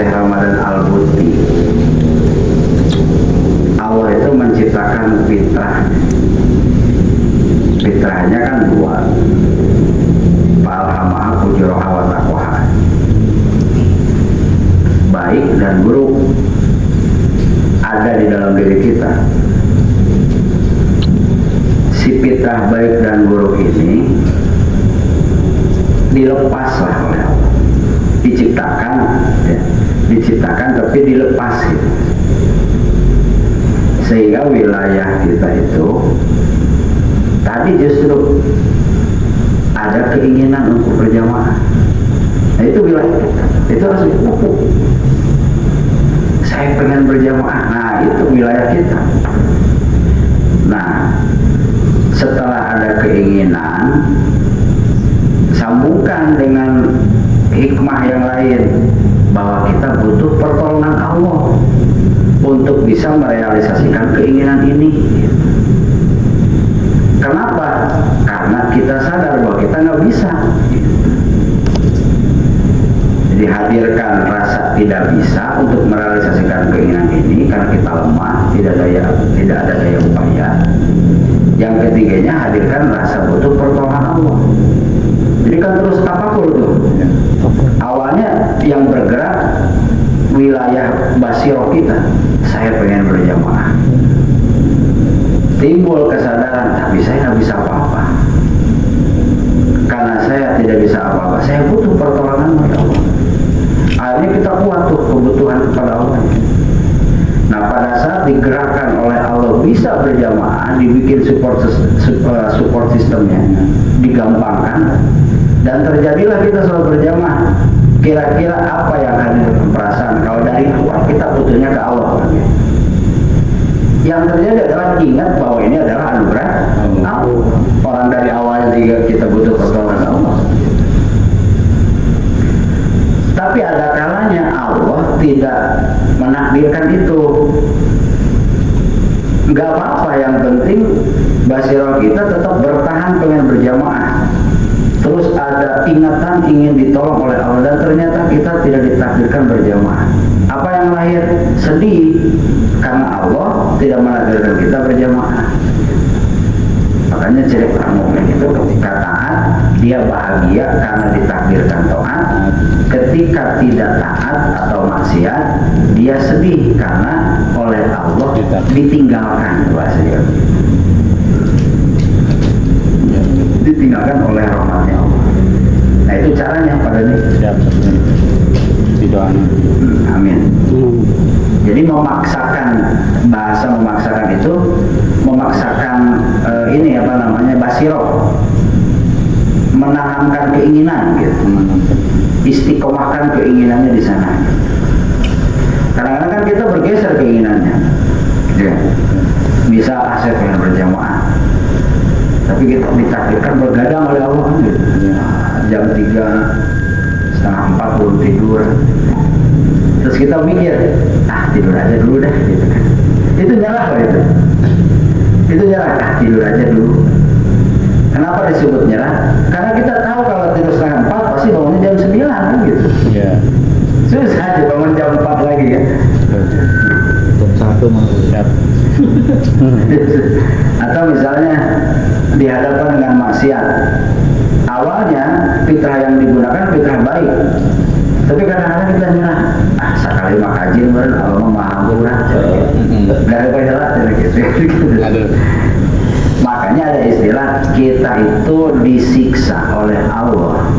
Syekh Ramadan Al-Buti, Allah itu menciptakan fitrahnya kan dua, fa'alhamaha fujuraha wa taqwaha, baik dan buruk ada di dalam diri kita. Si fitrah baik dan buruk ini dilepaslah oleh Allah, diciptakan tapi dilepas gitu. Sehingga wilayah kita itu tadi justru ada keinginan untuk berjamaah. Nah itu wilayah kita, itu harus dipupuk. Saya pengen berjamaah, nah itu wilayah kita. Nah setelah ada keinginan, sambungkan dengan hikmah yang lain bahwa kita butuh pertolongan Allah untuk bisa merealisasikan keinginan ini. Kenapa? Karena kita sadar bahwa kita nggak bisa. Jadi hadirkan rasa tidak bisa untuk merealisasikan keinginan ini karena kita lemah, tidak ada daya upaya. Yang ketiganya hadirkan rasa butuh pertolongan Allah. Jadi kan terus tafakur tuh. Awalnya yang bergerak wilayah basiroh kita, saya pengen berjamaah. Timbul kesadaran, tapi saya nggak bisa apa-apa. Karena saya tidak bisa apa-apa, saya butuh pertolongan dari Allah. Akhirnya kita kuat tuh kebutuhan kepada Allah. Nah pada saat digerakkan oleh Allah bisa berjamaah, dibikin support sistemnya, digampangkan, dan terjadilah kita selalu berjamaah. Kira-kira apa yang hadir perasaan kalau dari luar kita butuhnya ke Allah? Yang terjadi adalah ingat bahwa ini adalah anugerah Allah. Orang dari awal juga kita butuh pertolongan Allah. Tapi ada kalanya Allah tidak menakdirkan itu. Nggak apa-apa, yang penting basirah kita tetap bertahan pengen berjamaah. Terus ada ingatan ingin ditolong oleh Allah dan ternyata kita tidak ditakdirkan berjamaah. Apa yang lahir? Sedih karena Allah tidak menakdirkan kita berjamaah. Makanya ciri orang mukmin itu ketika taat dia bahagia karena ditakdirkan taat. Ketika tidak taat atau maksiat dia sedih karena oleh Allah ditinggalkan, bahasanya. Ditinggalkan oleh rahmatnya Allah. Nah itu caranya pada ini. Amin. Jadi memaksakan, bahasa memaksakan itu memaksakan ini apa namanya, basiroh, menanamkan keinginan gitu, istiqomahkan keinginannya di sana. Kadang-kadang kan kita bergeser keinginannya, ya. Bisa saya pengen berjamaah, tapi kita ditakdirkan bergadang oleh Allah kan gitu. Jam 3:30 belum tidur. Terus kita mikir, tidur aja dulu dah gitu kan. Itu nyerah loh itu. Itu nyerah, tidur aja dulu. Kenapa disebut nyerah? Karena kita tahu kalau tidur 3:30 pasti bangunnya jam 9 kan gitu. Iya. Susah aja bangun jam 4 lagi kan. Jam 1 mau siap. Atau misalnya dihadapkan dengan maksiat. Awalnya fitrah yang digunakan fitrah baik, tapi kadang-kadang kita nyerah. Sekali makajin beren Allah maha murah. Dari baiklah gitu. Makanya ada istilah kita itu disiksa oleh Allah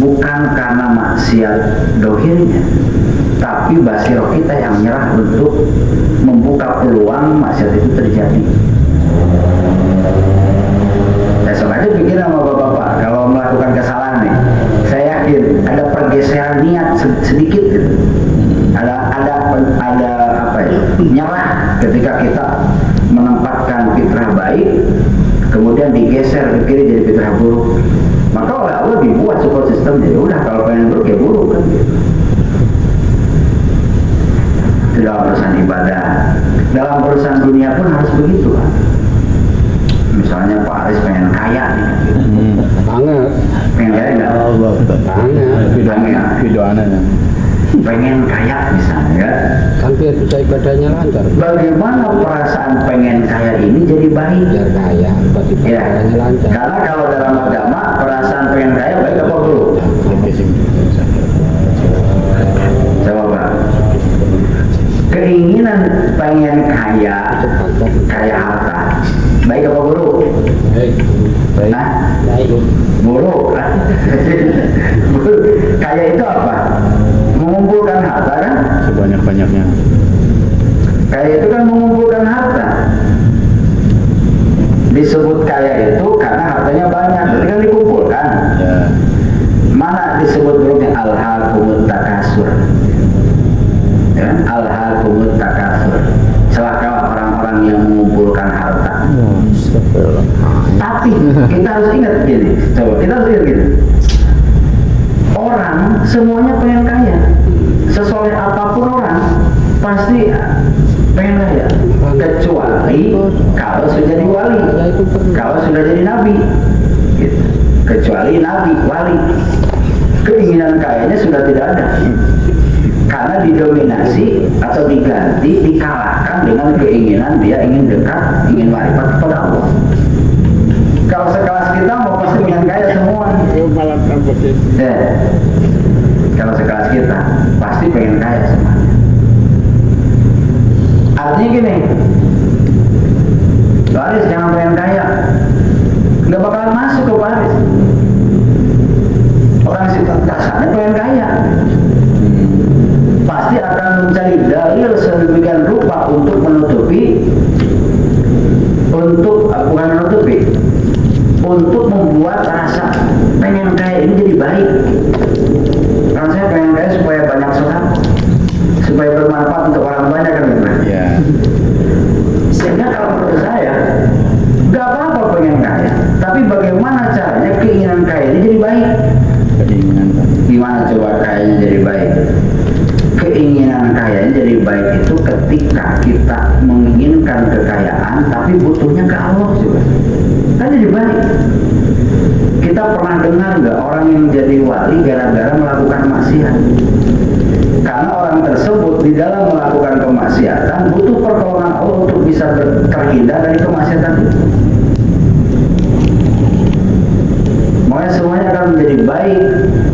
bukan karena maksiat dohirnya, tapi basiroh kita yang nyerah untuk membuka peluang maksiat itu terjadi. Saya sengaja pikir sama bapak-bapak kalau melakukan kesalahan nih, saya yakin ada pergeseran niat sedikit gitu. Ada apa ya? Nyerah ketika kita menempatkan fitrah baik, kemudian digeser ke kiri jadi fitrah buruk. Maka oleh Allah dibuat support system, ya udah kalau pengen buruk ya buruk kan gitu. Itu dalam urusan ibadah. Dalam urusan dunia pun harus begitu kan. Misalnya Pak Aris pengen kaya nih. Banget. Pengen kaya nggak? Banget. Banget. doanya ya. pengen kaya misalnya, Hampir bisa ibadahnya lancar. bagaimana perasaan pengen kaya ini jadi baik? Biar kaya, buat Ya, ibadahnya lancar. karena kalau dalam agama perasaan pengen kaya baik apa buruk? Coba, keinginan pengen kaya, kaya harta, baik apa buruk? Baik. Nah, Baik. buruk kan? Buruk. Kaya itu apa? Mengumpulkan harta kan? Sebanyak-banyaknya. Kaya itu kan mengumpulkan harta. Disebut kaya itu karena hartanya banyak, jadi kan dikumpulkan. Ya. Mana disebut buruknya alhaakumut takasur? Ya, alhaakumut takasur. Celakalah orang-orang yang mengumpulkan harta. Tapi kita harus ingat gini, coba kita harus ingat gini. Orang semuanya pengen kaya. Sesoleh apapun orang pasti pengen kaya. Kecuali kalau sudah jadi wali, kalau sudah jadi nabi. Gitu. Kecuali nabi, wali. Keinginan kayanya sudah tidak ada. Karena didominasi atau diganti, dikalahkan dengan keinginan dia ingin dekat, ingin marifat kepada Allah. Kalau sekelas kita mau pasti pengen kaya semua. Ya. Kalau sekelas kita pasti pengen kaya semuanya. Artinya gini, Paris jangan pengen kaya, nggak bakalan masuk ke Paris. Orang sih dasarnya pengen kaya, pasti akan mencari dalil sedemikian rupa untuk menutupi, untuk membuat rasa pengen kaya ini jadi baik. Kalau saya pengen kaya supaya banyak sedekah, supaya bermanfaat untuk orang banyak kan gitu. Ya. Sehingga kalau menurut saya nggak apa-apa pengen kaya, tapi bagaimana caranya keinginan kaya ini jadi baik? Keinginan. Gimana coba kayanya jadi baik? Keinginan kayanya jadi baik itu ketika kita menginginkan kekayaan tapi butuhnya ke Allah juga. Kan jadi baik. Kita pernah dengar nggak orang yang jadi wali gara-gara melakukan maksiat? Karena orang tersebut di dalam melakukan kemaksiatan butuh pertolongan Allah untuk bisa terhindar dari kemaksiatan itu. Makanya semuanya akan menjadi baik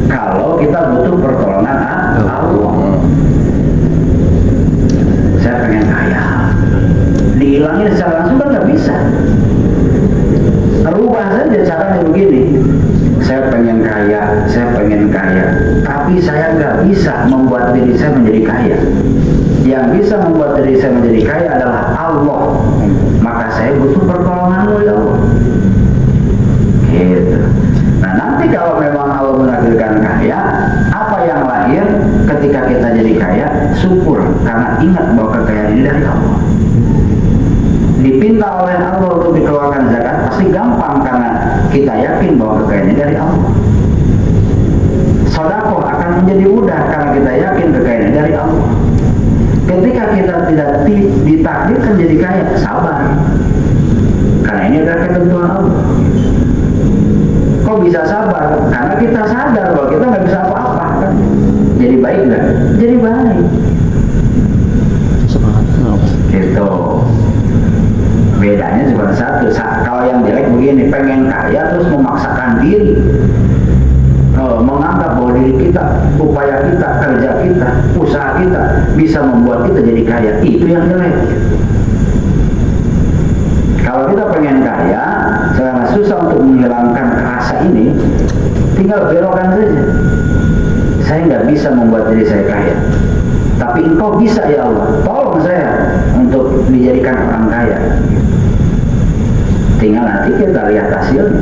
kalau kita butuh pertolongan Allah. Saya pengen kaya, dihilangin secara langsung kan nggak bisa. Rubah saja caranya begini. Saya pengen kaya, tapi saya nggak bisa membuat diri saya menjadi kaya. Yang bisa membuat diri saya menjadi kaya adalah Allah. Maka saya butuh pertolongan-Mu ya Allah. Gitu. Nah nanti kalau memang Allah menakdirkan kaya, apa yang lahir ketika kita jadi kaya? Syukur, karena ingat bahwa kekayaan ini dari Allah. Dipinta oleh Allah untuk dikeluarkan zakat pasti gampang karena kita yakin bahwa kekayaan ini dari Allah. Sedekah akan menjadi mudah karena kita yakin kekayaan ini dari Allah. Ketika kita tidak ditakdirkan jadi kaya, sabar, karena ini adalah ketentuan Allah. Kok bisa sabar? Karena kita sadar bahwa kita nggak bisa apa-apa kan? Jadi baik nggak? Jadi baik. Gitu. Bedanya cuma satu. Kalau yang jelek begini, pengen kaya terus memaksakan diri, menganggap bahwa diri kita, upaya kita, kerja kita, usaha kita bisa membuat kita jadi kaya. Itu yang jelek. Kalau kita pengen kaya, sangat susah untuk menghilangkan rasa ini, tinggal belokkan saja. Saya nggak bisa membuat diri saya kaya, tapi Engkau bisa ya Allah, tolong saya untuk dijadikan orang kaya. Tinggal nanti kita lihat hasilnya,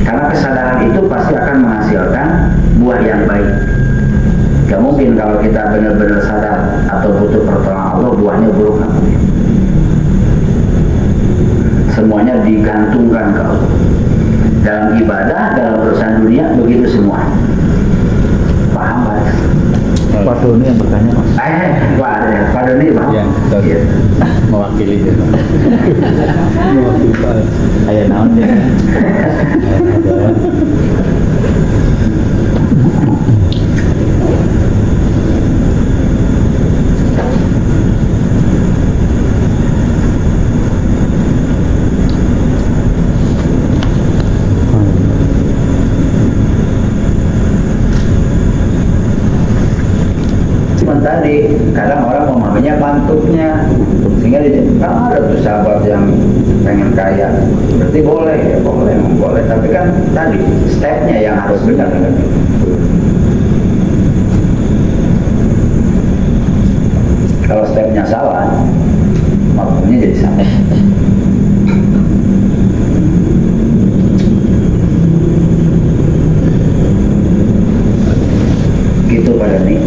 karena kesadaran itu pasti akan menghasilkan buah yang baik. Gak mungkin kalau kita benar-benar sadar atau butuh pertolongan Allah, buahnya buruk. Gak mungkin. Semuanya digantungkan ke Allah. Dalam ibadah, dalam urusan dunia, begitu semua. Paham Pak? Pak Doni yang bertanya Mas. Pak Doni Pak? Iya, betul. Mewakili itu. Mewakili Pak. Kayak naon ya. cuma tadi, kadang orang memahaminya bantuknya, sehingga kan ada tuh sahabat yang pengen kaya, berarti boleh ya, boleh, tapi kan tadi stepnya yang harus benar. Kalau stepnya salah, maksudnya jadi salah. Gitu pada nih.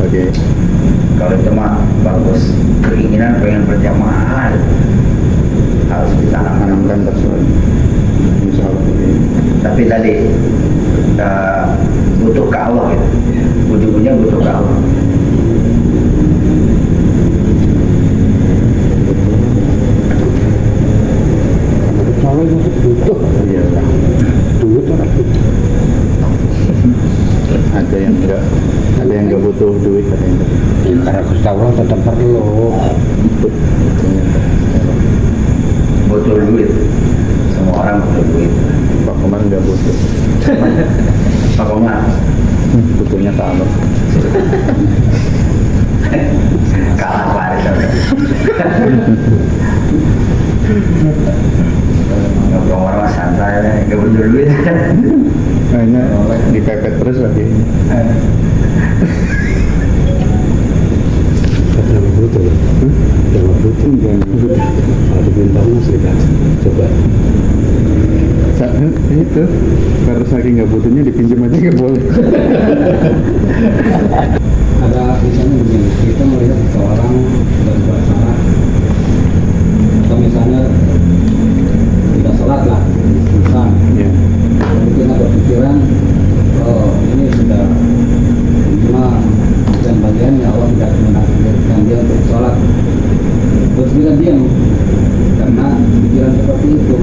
Oke. Kalau cuma bagus keinginan pengen berjamaah harus ditanamkan Tersuai. Insya Allah. tapi tadi butuh ke Allah gitu. Ujung-ujungnya butuh ke Allah. Kalau itu butuh, Iya. duit orang butuh. Ada yang enggak butuh duit, ada yang enggak. Ya, karena Gusti Allah tetap perlu. Butuh duit. Semua orang butuh duit. Pak Komar enggak butuh. Pak Komar Butuhnya Pak Allah. kalah waris. Pak Komar mah santai, nggak butuh duit. Kayaknya dipepet terus lagi. Jangan butuh ya. Jangan butuh. Ada bintangnya sedikit. Coba. Itu karena saking nggak butuhnya dipinjam aja nggak boleh. Ada misalnya begini, kita melihat seorang berbuat salah atau misalnya tidak sholat lah, misal Ya. lalu kita berpikiran, oh ini sudah cuma bagian ya Allah tidak menakdirkan dia untuk sholat, terus kita diam karena pikiran seperti itu,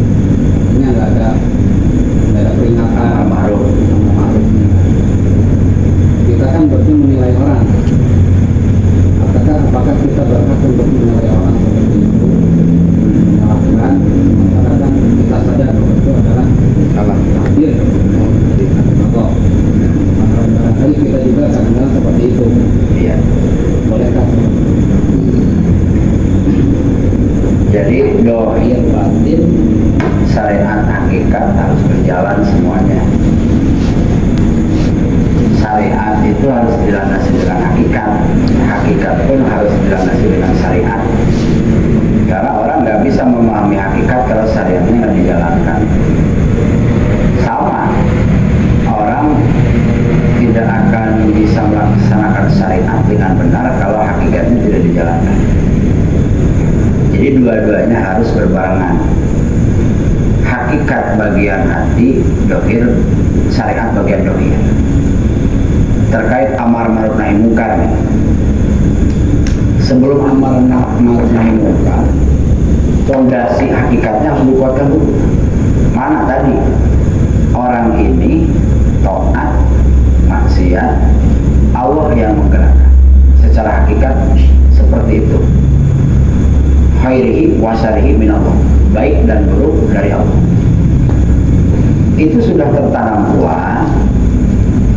artinya nggak ada peringatan Ma'ruf. sama ma'rufnya. Kita kan berarti menilai orang. Apakah kita berhak untuk menilai orang seperti itu, menyalahkan, sementara kan kita sadar bahwa itu adalah Salah. takdir. Atau barangkali kita juga kadang-kadang seperti itu. Iya. Bolehkah? Jadi dohir batin syariat hakikat harus berjalan semuanya. Syariat itu harus dilandasi dengan hakikat, hakikat pun harus dilandasi dengan syariat. Karena orang nggak bisa memahami hakikat kalau syariatnya nggak dijalankan. Sama, orang tidak akan bisa melaksanakan syariat dengan benar kalau hakikatnya tidak dijalankan. Jadi dua-duanya harus berbarengan. Hakikat bagian hati, dohir, syariat bagian dohir. Terkait amar ma'ruf nahi munkar nih. Sebelum amar ma'ruf nahi munkar, fondasi hakikatnya harus dikuatkan dulu. Mana tadi? Orang ini taat, maksiat, Allah yang menggerakkan. Secara hakikat seperti itu. Khairihi wa syarihi minallah, baik dan buruk dari Allah. Itu sudah tertanam kuat,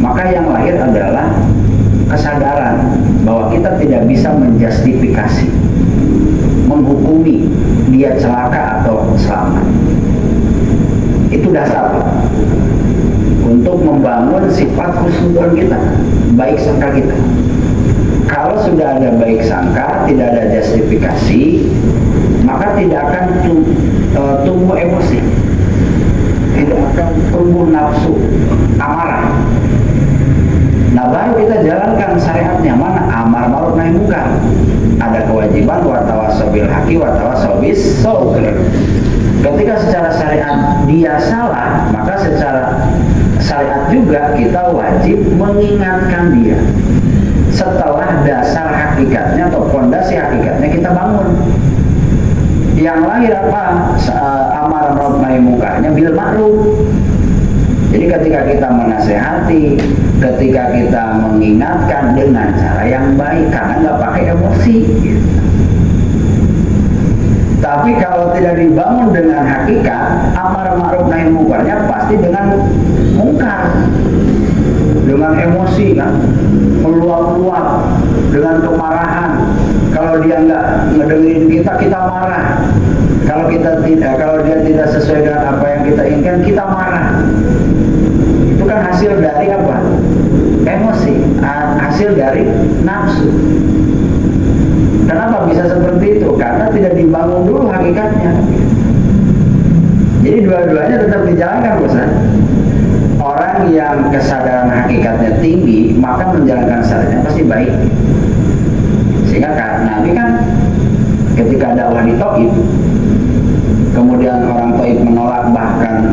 maka yang lahir adalah kesadaran bahwa kita tidak bisa menjustifikasi, menghukumi dia celaka atau selamat. Itu dasar untuk membangun sifat husnuzon kita, baik sangka kita. Kalau sudah ada baik sangka, tidak ada justifikasi, maka tidak akan tumbuh emosi, tidak akan tumbuh nafsu, amarah. Nah, baru kita jalankan syariatnya. Mana? Amar ma'ruf nahi munkar. Ada kewajiban wa tawassaw bil haqqi wa tawassaw bis sabr. Ketika secara syariat dia salah, maka secara syariat juga kita wajib mengingatkan dia. Setelah dasar hakikatnya atau fondasi hakikatnya kita bangun. Yang lahir apa? Amar ma'ruf nahi munkarnya bil ma'ruf. Jadi ketika kita menasehati, ketika kita mengingatkan dengan cara yang baik, karena nggak pakai emosi. Gitu. Tapi kalau tidak dibangun dengan hakikat, amar ma'ruf nahi munkarnya pasti dengan mungkar. dengan emosi kan, meluap-luap dengan kemarahan. Kalau dia nggak ngedengerin kita, kita marah. Kalau dia tidak sesuai dengan apa yang kita inginkan, kita marah. Itu kan hasil dari apa? Emosi, hasil dari nafsu. Kenapa bisa seperti itu? Karena tidak dibangun dulu hakikatnya. Jadi dua-duanya tetap dijalankan, bosan. Orang yang kesadaran hakikatnya tinggi, maka menjalankan kesadarannya pasti baik. Sehingga Nabi kan ketika dakwah di Taif, kemudian orang Taif menolak, bahkan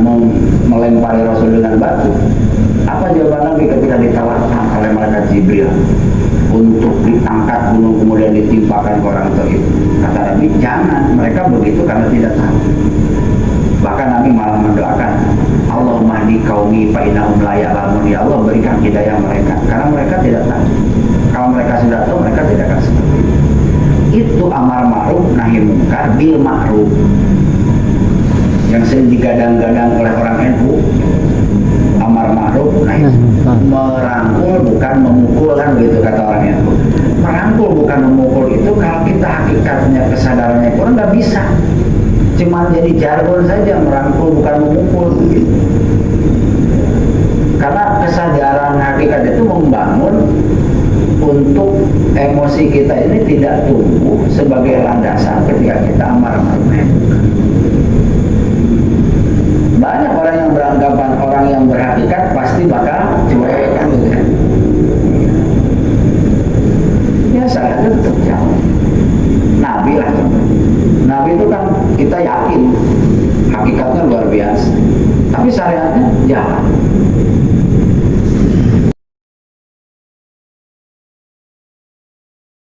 melempari Rasul dengan batu. Apa jawaban Nabi ketika ditawarkan oleh malaikat Jibril untuk diangkat gunung kemudian ditimpakan ke orang Taif? Kata Nabi, jangan, mereka begitu karena tidak tahu. Bahkan Nabi malah mendoakan, Allahumma hdi qaumi fa innahum la ya'lamun. Ya Allah, berikan hidayah mereka karena mereka tidak tahu. Kalau mereka sudah tahu, mereka tidak akan seperti itu. Itu amar ma'ruf nahi munkar bil ma'ruf yang sering digadang-gadang oleh orang NU. Amar ma'ruf nahi munkar, merangkul bukan memukul, kan begitu kata orang NU. Merangkul bukan memukul itu kalau kita hakikatnya kesadarannya kurang, nggak bisa. Cuma jadi jargon saja, merangkul bukan memukul gitu. Karena kesadaran hakikat itu membangun untuk emosi kita ini tidak tumbuh sebagai landasan ketika kita amar ma'ruf nahi munkar. Banyak orang yang beranggapan orang yang berhakikat pasti bakal cuek, kan gitu kan. Ya saya tetap jauh. Nabi lah contoh. Nabi itu kan kita yakin hakikatnya luar biasa, tapi syariatnya jalan.